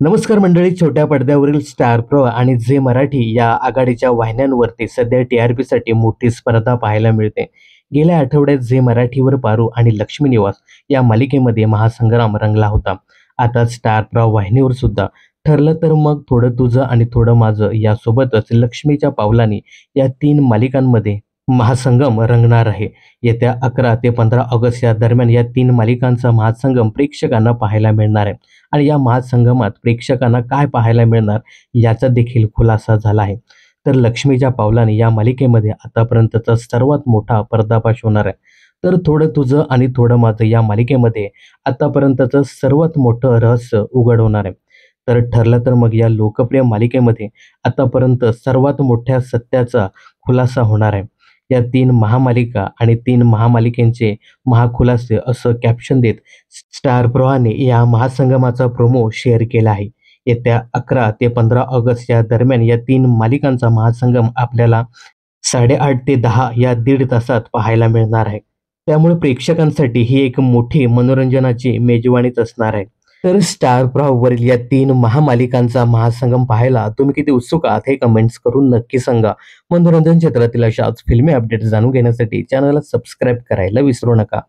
नमस्कार मंडळी. छोट्या पडद्यावरील स्टार प्रवाह आणि झी मराठी या आघाडीच्या वाहिन्यांवरती सध्या टी-आर-पीसाठी मोठी स्पर्धा पाहायला मिळते. गेल्या आठवड्यात झी मराठीवर पारू आणि लक्ष्मी निवास या मालिकेमध्ये महासंग्राम रंगला होता. आता स्टार प्रवाह वाहिनीवर सुद्धा ठरलं तर मग थोडं तुझं आणि थोडं माझं यासोबतच लक्ष्मीच्या पावलांनी या 3 मालिकांमध्ये महासंगम रंगणार आहे. येत्या 11 ते 15 ऑगस्ट या दरम्यान या 3 मालिकांचा महासंगम प्रेक्षकांना पाहायला मिळणार आहे. आणि या महासंगमात प्रेक्षकांना काय पाहायला मिळणार याचा देखील खुलासा झाला आहे. तर लक्ष्मीच्या पावलाने या मालिकेमध्ये आतापर्यंतचा सर्वात मोठा पर्दाफाश होणार आहे. तर थोडं तुझं आणि थोडं माझं या मालिकेमध्ये आतापर्यंतचं सर्वात मोठं रहस्य उघड होणार आहे. तर ठरलं तर मग या लोकप्रिय मालिकेमध्ये आतापर्यंत सर्वात मोठ्या सत्याचा खुलासा होणार आहे. या 3 महामालिका आणि 3 महामालिकेंचे महाखुलासे असं कॅप्शन देत स्टार प्रवाहाने या महासंगमाचा प्रोमो शेअर केला आहे. येत्या 11 ते 15 ऑगस्ट या दरम्यान या 3 मालिकांचा महासंगम आपल्याला 8:30 ते 10 या दीड तासात पाहायला मिळणार आहे. त्यामुळे प्रेक्षकांसाठी ही एक मोठी मनोरंजनाची मेजवानीच असणार आहे. तर स्टार प्रवाहावरील या 3 महामालिकांचा महासंगम पाहायला तुम्ही किती उत्सुक आहात हे कमेंट्स करून नक्की सांगा. मनोरंजन क्षेत्रातील अशाच फिल्मी अपडेट्स जाणून घेण्यासाठी चॅनलला सबस्क्राईब करायला विसरू नका.